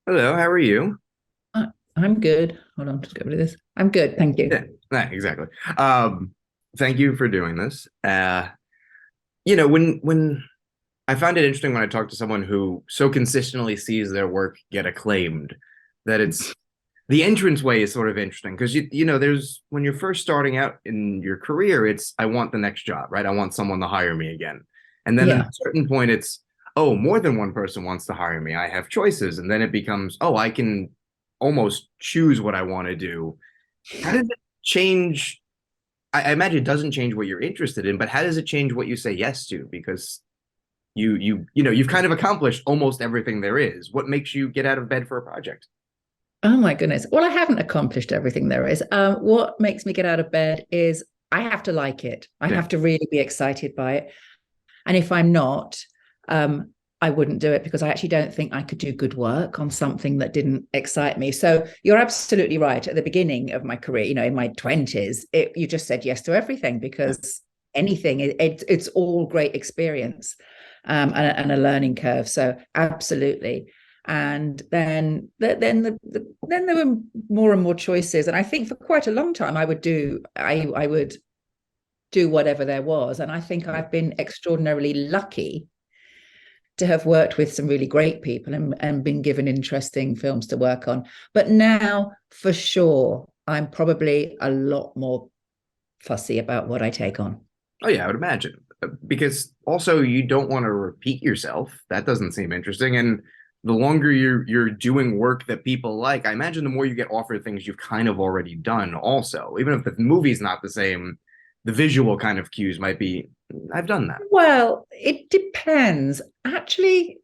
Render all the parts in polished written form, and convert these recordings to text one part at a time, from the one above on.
Hello, how are you? I'm good. Hold on, just get rid of this. I'm good, thank you. Yeah, exactly. Thank you for doing this. When I find it interesting when I talk to someone who so consistently sees their work get acclaimed, that it's the entrance way is sort of interesting because there's when you're first starting out in your career, it's I want the next job, right? I want someone to hire me again. And then at a Yeah. certain point it's oh, more than one person wants to hire me. I have choices. And then it becomes, oh, I can almost choose what I want to do. How does it change? I imagine it doesn't change what you're interested in, but how does it change what you say yes to? Because you've kind of accomplished almost everything there is. What makes you get out of bed for a project? Oh my goodness. Well, I haven't accomplished everything there is. What makes me get out of bed is I have to like it. I Yeah. have to really be excited by it. And if I'm not, um, I wouldn't do it because I actually don't think I could do good work on something that didn't excite me. So you're absolutely right. At the beginning of my career, in my 20s, you just said yes to everything Yeah. because anything, it's all great experience, and a learning curve. So absolutely. And then there were more and more choices. And I think for quite a long time, I would do whatever there was. And I think I've been extraordinarily lucky to have worked with some really great people and been given interesting films to work on. But now, for sure, I'm probably a lot more fussy about what I take on. Oh yeah, I would imagine. Because also you don't want to repeat yourself. That doesn't seem interesting. And the longer you're doing work that people like, I imagine the more you get offered things you've kind of already done also. Even if the movie's not the same, the visual kind of cues might be, I've done that. Well, it depends. Actually,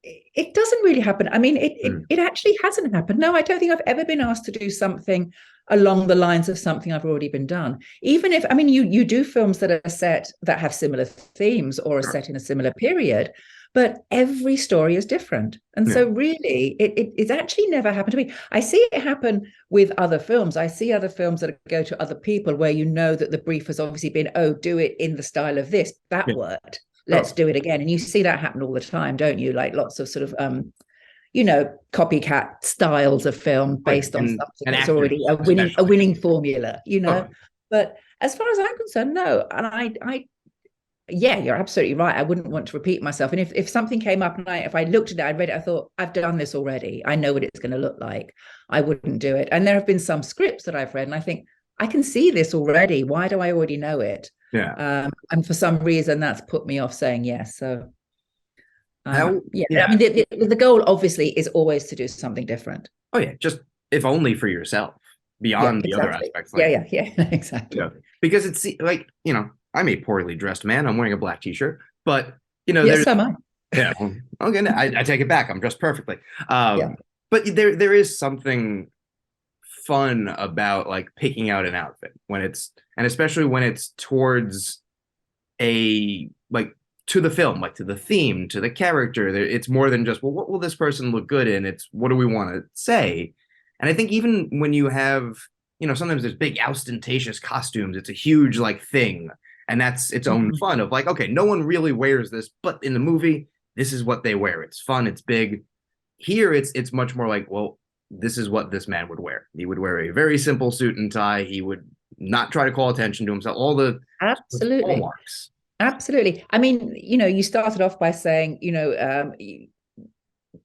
it doesn't really happen. I mean, Mm. it actually hasn't happened. No, I don't think I've ever been asked to do something along the lines of something I've already been done. Even if, I mean, you do films that are set that have similar themes or are Sure. set in a similar period, but every story is different. And Yeah. so really it's actually never happened to me. I see it happen with other films. I see other films that go to other people where you know that the brief has obviously been, oh, do it in the style of this. That Yeah. worked, let's Oh, do it again. And you see that happen all the time, don't you? Like lots of sort of copycat styles of film oh yeah. based on something And that's already actors a especially. winning formula. Oh, But as far as I'm concerned, no. And I yeah, you're absolutely right. I wouldn't want to repeat myself. And if something came up and if I looked at it, I read it, I thought, I've done this already. I know what it's going to look like. I wouldn't do it. And there have been some scripts that I've read and I think, I can see this already. Why do I already know it? yeah. And for some reason, that's put me off saying yes. So How yeah, I yeah. mean, the goal obviously is always to do something different. Oh yeah, just if only for yourself, Yeah, beyond the other exactly. aspects, Yeah, like yeah, yeah, exactly. because it's like I'm a poorly dressed man. I'm wearing a black t-shirt, but Yes, there's so am I. well, okay, no, I take it back. I'm dressed perfectly. Yeah. But there is something fun about like picking out an outfit when it's and especially when it's towards a like to the film, like to the theme, to the character. It's more than just, well, what will this person look good in? It's what do we want to say? And I think even when you have, sometimes there's big ostentatious costumes, it's a huge like thing. And that's its own Mhm. fun of like, okay, no one really wears this, but in the movie, this is what they wear. It's fun, it's big. Here it's much more like, well, this is what this man would wear. He would wear a very simple suit and tie. He would not try to call attention to himself. All the Absolutely. hallmarks. Absolutely. I mean, you started off by saying,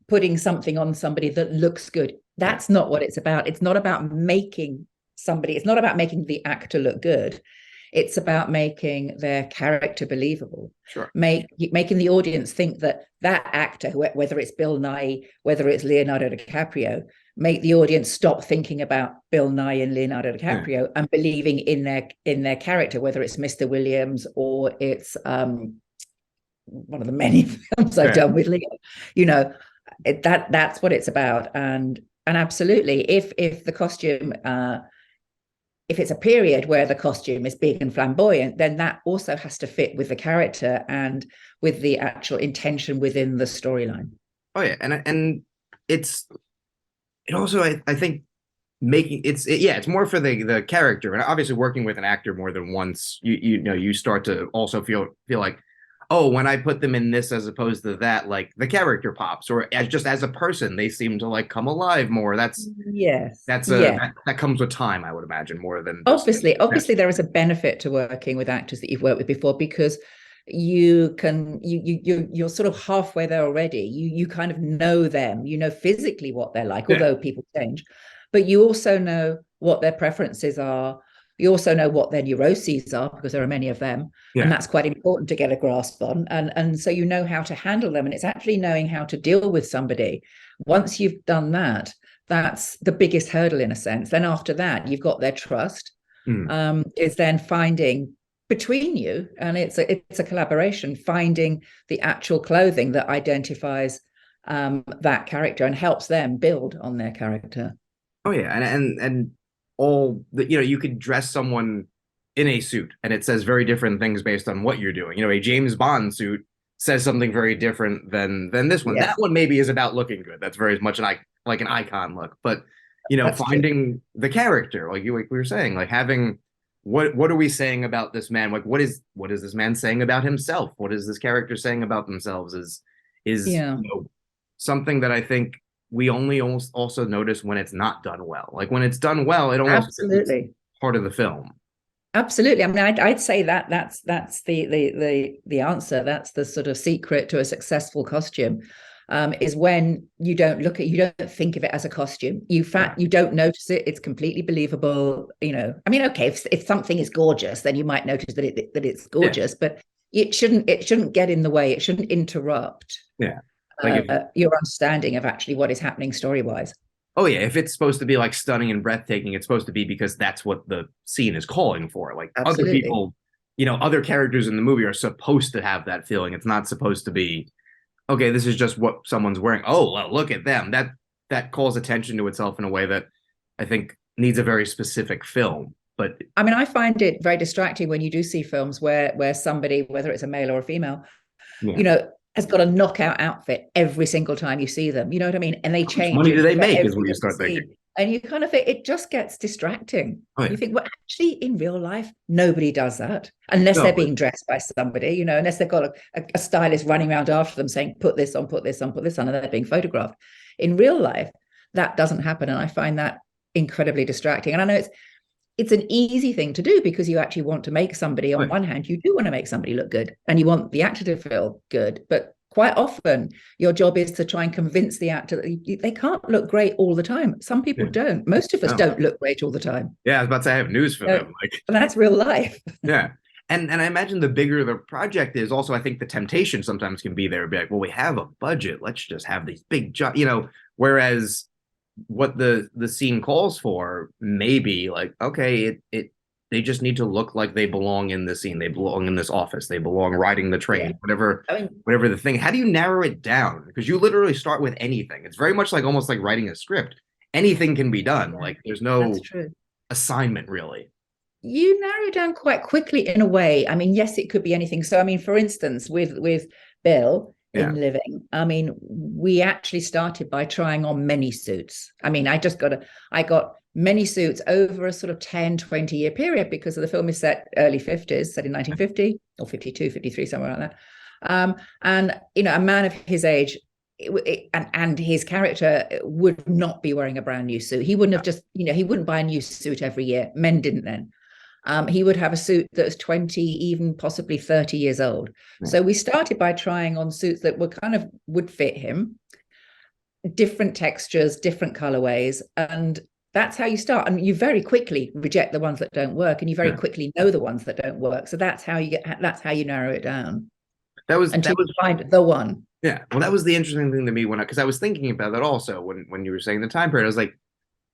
putting something on somebody that looks good. Yeah, That's not what it's about. It's not about making it's not about making the actor look good. It's about making their character believable, sure. making the audience think that that actor, whether it's Bill Nighy, whether it's Leonardo DiCaprio, make the audience stop thinking about Bill Nighy and Leonardo Yeah, DiCaprio and believing in their character, whether it's Mr. Williams or it's one of the many films I've yeah. done with Leo. You know, that's what it's about. And absolutely, if the costume if it's a period where the costume is big and flamboyant, then that also has to fit with the character and with the actual intention within the storyline. Oh yeah, and it's it also I think making yeah, it's more for the character, and obviously working with an actor more than once, you start to also feel like oh, when I put them in this as opposed to that, like the character pops, or as just as a person, they seem to like come alive more. Yes, That's a yeah. that comes with time, I would imagine, more than just Obviously there is a benefit to working with actors that you've worked with before, because you're sort of halfway there already. You kind of know them, you know physically what they're like, yeah, although people change, but you also know what their preferences are. You also know what their neuroses are, because there are many of them, and yeah. that's quite important to get a grasp on. And so you know how to handle them, and it's actually knowing how to deal with somebody. Once you've done that, that's the biggest hurdle in a sense. Then after that, you've got their trust. Mm. Is then finding between you, and it's a collaboration, finding the actual clothing that identifies that character and helps them build on their character. Oh yeah, and all the you could dress someone in a suit, and it says very different things based on what you're doing. A James Bond suit says something very different than this one. That Yeah, one maybe is about looking good. That's very much like an icon look, but that's true. finding the character, like we were saying, like having what are we saying about this man? Like what is this man saying about himself? What is this character saying about themselves? Is Yeah, something that I think we only almost also notice when it's not done well. Like when it's done well, it almost is absolutely. part of the film. Absolutely. I mean, I'd say that that's the answer. That's the sort of secret to a successful costume, is when you don't think of it as a costume. Yeah, You don't notice it. It's completely believable. I mean, okay, if something is gorgeous, then you might notice that it's yeah, gorgeous, but it shouldn't get in the way. It shouldn't interrupt yeah. Like if your understanding of actually what is happening story wise. oh yeah, if it's supposed to be like stunning and breathtaking, it's supposed to be because that's what the scene is calling for. Like other Absolutely. people, other characters in the movie are supposed to have that feeling. It's not supposed to be okay, this is just what someone's wearing. Oh, well, look at them. That calls attention to itself in a way that I think needs a very specific film. But I mean, I find it very distracting when you do see films where somebody, whether it's a male or a female, yeah, you know, has got a knockout outfit every single time you see them. You know what I mean? And they how much change money do it they for make is every what you little start thinking. scene. And you kind of think it just gets distracting. Oh yeah. You think, well, actually, in real life, nobody does that unless they're No, being dressed by somebody, unless they've got a stylist running around after them saying, put this on, put this on, put this on, and they're being photographed. In real life, that doesn't happen. And I find that incredibly distracting. And I know it's an easy thing to do, because you actually want to make somebody, oh, on yeah. one hand, you do want to make somebody look good and you want the actor to feel good. But quite often, your job is to try and convince the actor that they can't look great all the time. Some people Yeah. don't. Most of us No. don't look great all the time. Yeah, I was about to say I have news for So, them. Like, and that's real life. yeah. And I imagine the bigger the project is, also I think the temptation sometimes can be there, be like, well, we have a budget. Let's just have these big whereas what the scene calls for, maybe like, okay, it they just need to look like they belong in this scene. They belong in this office. They belong riding the Yeah. train, whatever, I mean, whatever the thing. How do you narrow it down? Because you literally start with anything. It's very much like almost like writing a script. Anything can be done. yeah, Like there's that's no true. assignment really. You narrow down quite quickly in a way. I mean, yes, it could be anything. So, I mean, for instance, with Bill Yeah. in Living, I mean, we actually started by trying on many suits. I mean, I got many suits over a sort of 10-20 year period, because the film is set early 50s, set in 1950 or 52, 53, somewhere around that. And, a man of his age, and his character would not be wearing a brand new suit. He wouldn't have just, he wouldn't buy a new suit every year. Men didn't then. He would have a suit that was 20, even possibly 30 years old. Yeah. So we started by trying on suits that would fit him, different textures, different colorways. And that's how you start. And you very quickly reject the ones that don't work, and you very Yeah. quickly know the ones that don't work. So that's how you narrow it down That until you was find the one. yeah. Well, that was the interesting thing to me because I was thinking about that also when you were saying the time period. I was like,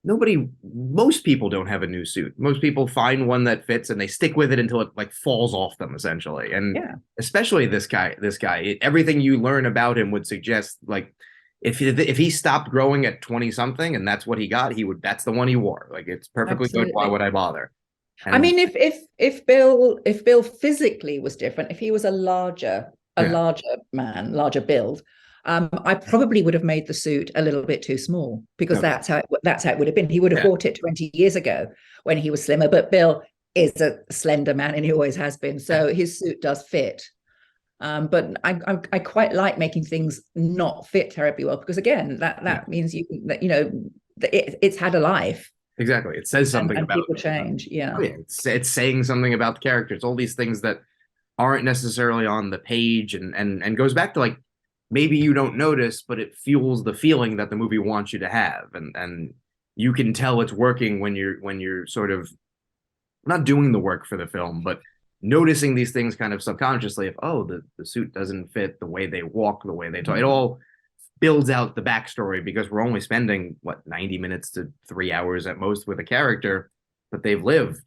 most people don't have a new suit. Most people find one that fits and they stick with it until it like falls off them essentially. And Yeah, especially this guy, everything you learn about him would suggest like if he stopped growing at 20 something and that's what he got, that's the one he wore. Like it's perfectly good. Why absolutely. would I bother? I And mean, if Bill physically was different, if he was a yeah, larger man, larger build, I probably would have made the suit a little bit too small, because okay, that's how it would have been. He would have yeah, bought it 20 years ago when he was slimmer, but Bill is a slender man and he always has been, so his suit does fit. But I quite like making things not fit terribly well, because again, that means it's had a life, Exactly. It says something and about, people change. oh Yeah, yeah, it's saying something about the characters, all these things that aren't necessarily on the page, and goes back to like maybe you don't notice, but it fuels the feeling that the movie wants you to have. And you can tell it's working when you're sort of not doing the work for the film, but noticing these things kind of subconsciously of, oh, the suit doesn't fit, the way they walk, the way they talk. It all builds out the backstory because we're only spending what 90 minutes to 3 hours at most with a character, but they've lived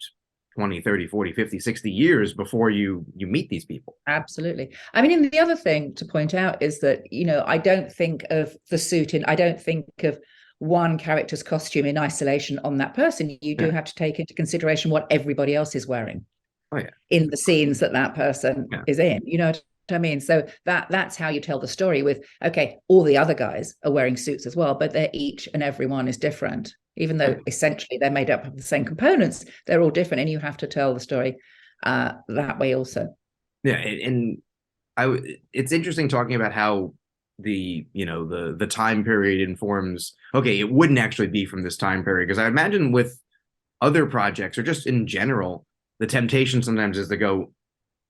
20, 30, 40, 50, 60 years before you meet these people. absolutely. I mean, and the other thing to point out is that, I don't think of the suit I don't think of one character's costume in isolation on that person. You do Yeah. have to take into consideration what everybody else is wearing Oh yeah. in the scenes that person Yeah. is in. You know what I mean? So that's how you tell the story with, okay, all the other guys are wearing suits as well, but they're each and every one is different. Even though essentially they're made up of the same components, they're all different, and you have to tell the story that way also. Yeah, and it's interesting talking about how the time period informs. Okay, it wouldn't actually be from this time period because I imagine with other projects or just in general, the temptation sometimes is to go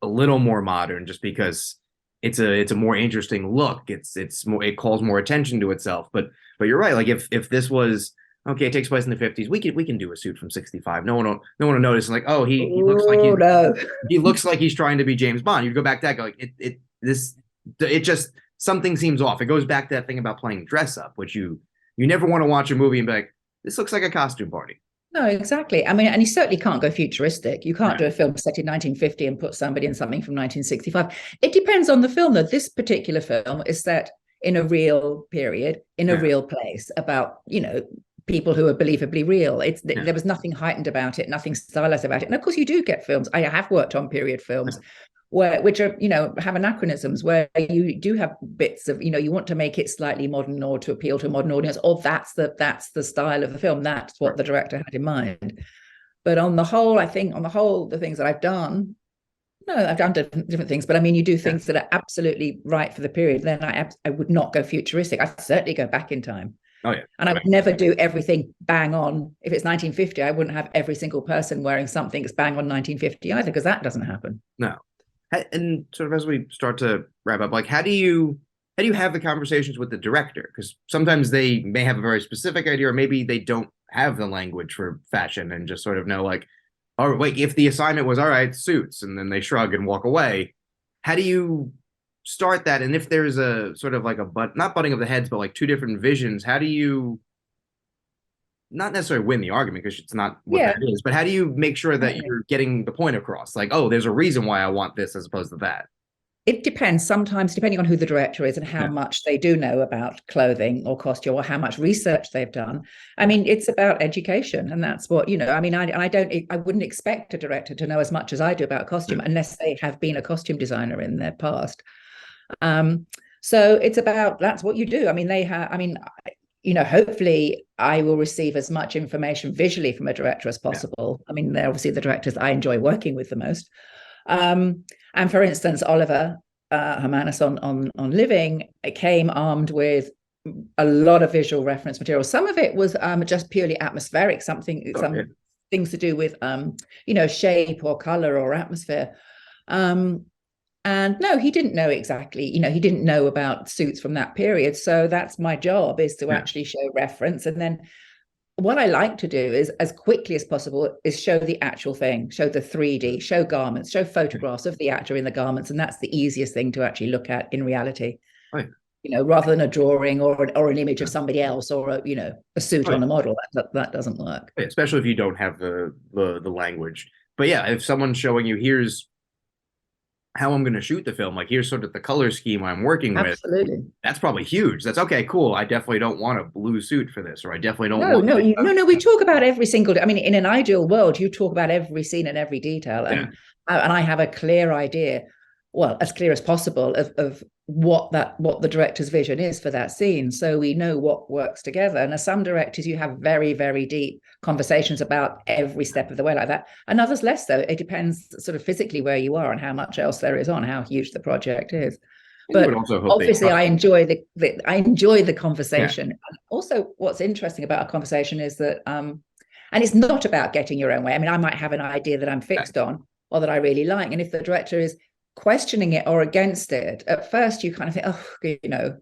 a little more modern just because it's a more interesting look. It's more, it calls more attention to itself. But you're right. Like if this was okay, it takes place in the 50s. We can do a suit from 65. No one will notice. Like, oh, he looks like Oh no. he looks like he's trying to be James Bond. You go back to that, go like it just something seems off. It goes back to that thing about playing dress up, which you never want to watch a movie and be like, this looks like a costume party. No, exactly. I mean, and you certainly can't go futuristic. You can't Right. do a film set in 1950 and put somebody in something from 1965. It depends on the film, though. This particular film is set in a real period, in a Yeah. real place, about, people who are believably real. Yeah. There was nothing heightened about it, nothing stylized about it. And of course, you do get films. I have worked on period films which are, have anachronisms, where you do have bits of, you want to make it slightly modern or to appeal to a modern audience, or that's the style of the film, that's what the director had in mind. But on the whole, I think the things that I've done, no, I've done different things, but I mean, you do things that are absolutely right for the period, then I would not go futuristic. I'd certainly go back in time. Oh yeah. And I would never do everything bang on. If it's 1950, I wouldn't have every single person wearing something that's bang on 1950 either, because that doesn't happen. No. And sort of as we start to wrap up, like how do you have the conversations with the director? Because sometimes they may have a very specific idea, or maybe they don't have the language for fashion and just sort of know like, oh wait, if the assignment was all right, suits, and then they shrug and walk away. How do you start that? And if there's a sort of like not butting of the heads, but like two different visions, how do you not necessarily win the argument because it's not what Yeah. that is, but how do you make sure that you're getting the point across? Like, oh, there's a reason why I want this as opposed to that. It depends sometimes, depending on who the director is and how Yeah. much they do know about clothing or costume, or how much research they've done. I mean, it's about education, and that's what, I mean, I wouldn't expect a director to know as much as I do about costume unless they have been a costume designer in their past. So it's about, that's what you do. I mean, hopefully I will receive as much information visually from a director as possible. I mean, they're obviously the directors I enjoy working with the most. And for instance, Oliver Hermanus on Living came armed with a lot of visual reference material. Some of it was just purely atmospheric, some things to do with shape or color or atmosphere. And no, he didn't know exactly, he didn't know about suits from that period. So that's my job, is to actually show reference. And then what I like to do is, as quickly as possible, is show the actual thing, show the 3D, show garments, show photographs of the actor in the garments. And that's the easiest thing to actually look at in reality, rather than a drawing or an image of somebody else, or a suit on a model. That doesn't work. Especially if you don't have the language. But yeah, if someone's showing you, here's how I'm going to shoot the film, like here's sort of the color scheme I'm working with. Absolutely. That's probably huge. That's okay, cool. I definitely don't want a blue suit for this, or I definitely don't No, want. no. We talk about every single. I mean, in an ideal world, you talk about every scene and every detail, and I have a clear idea well, as clear as possible of what the director's vision is for that scene, so we know what works together. And as some directors, you have very, very deep conversations about every step of the way like that, and others less so. It depends sort of physically where you are and how much else there is on, how huge the project is. And you would But also hope they obviously trust I you. enjoy I enjoy the Yeah. conversation. And also what's interesting about a conversation is that and it's not about getting your own way. I mean, I might have an idea that I'm fixed on or that I really like, and if the director is questioning it or against it, at first you kind of think, oh,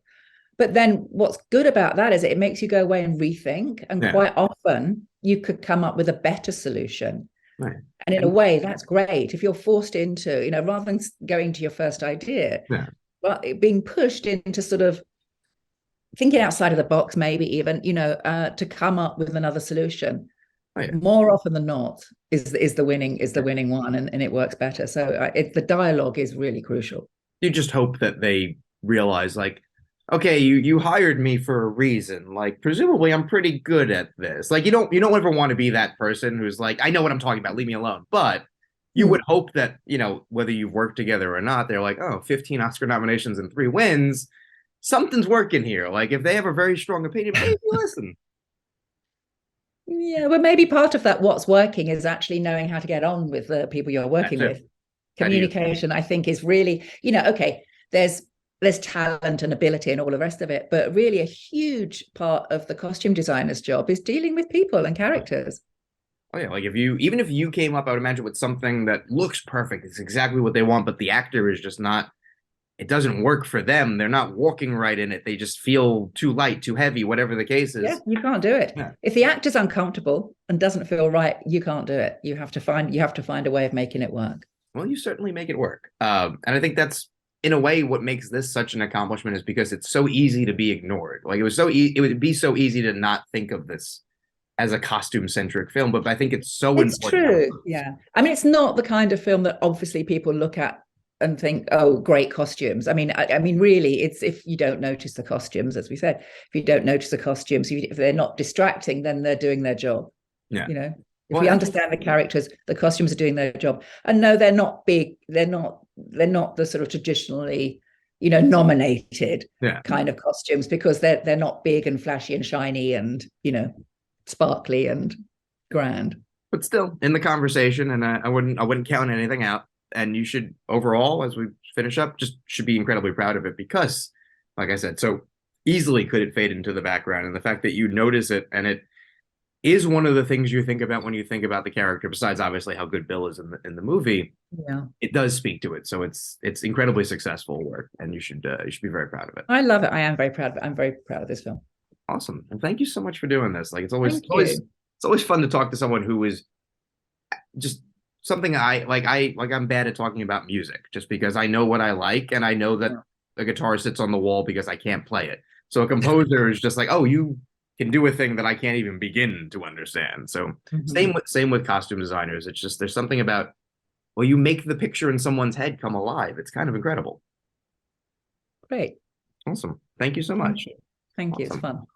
but then what's good about that is it makes you go away and rethink, and Yeah. quite often you could come up with a better solution. Right. And in a And way, that's great if you're forced into, rather than going to your first idea, yeah. but being pushed into sort of thinking outside of the box, maybe even, to come up with another solution. Oh, yeah. More often than not is the winning one, and it works better. So the dialogue is really crucial. You just hope that they realize, like, okay, you hired me for a reason. Like, presumably I'm pretty good at this. Like, you don't ever want to be that person who's like, I know what I'm talking about, leave me alone. But you would hope that, whether you've worked together or not, they're like, oh, 15 Oscar nominations and 3 wins. Something's working here. Like, if they have a very strong opinion, maybe listen. Yeah, well, maybe part of that what's working is actually knowing how to get on with the people you're That's working it. with. How do you? Communication, I think, is really, okay, there's talent and ability and all the rest of it, but really a huge part of the costume designer's job is dealing with people and characters. Oh yeah, like even if you came up, I would imagine with something that looks perfect, it's exactly what they want, but the actor is just not. It doesn't work for them. They're not walking right in it. They just feel too light, too heavy, whatever the case Yeah, is. you can't do it. Yeah. If the actor's uncomfortable and doesn't feel right, you can't do it. You have to find a way of making it work. Well, you certainly make it work. And I think that's in a way what makes this such an accomplishment is because it's so easy to be ignored. Like it would be so easy to not think of this as a costume centric film, but I think it's so It's important on true. purpose. Yeah. I mean, it's not the kind of film that obviously people look at and think, oh, great costumes. I mean, really, it's if you don't notice the costumes, as we said, if you don't notice the costumes, if they're not distracting, then they're doing their job. Yeah. If Well, we understand the characters, the costumes are doing their job. And no, they're not big. They're not the sort of traditionally, nominated yeah. kind of costumes, because they're not big and flashy and shiny and, sparkly and grand. But still in the conversation, and I wouldn't count anything out. And you should overall, as we finish up, just should be incredibly proud of it because, like I said, so easily could it fade into the background, and the fact that you notice it and it is one of the things you think about when you think about the character. Besides, obviously, how good Bill is in the movie, Yeah. it does speak to it. So it's incredibly successful work, and you should be very proud of it. I love it. I am very proud of it. I'm very proud of this film. Awesome, and thank you so much for doing this. Like Thank you. it's always fun to talk to someone who is just something I'm bad at talking about music just because I know what I like and I know that a guitar sits on the wall because I can't play it. So a composer is just like, oh, you can do a thing that I can't even begin to understand. So Mhm. same with costume designers. It's just there's something about, well, you make the picture in someone's head come alive. It's kind of incredible. Great. Awesome. Thank you so Thank much. you. Thank you. It's Awesome. fun.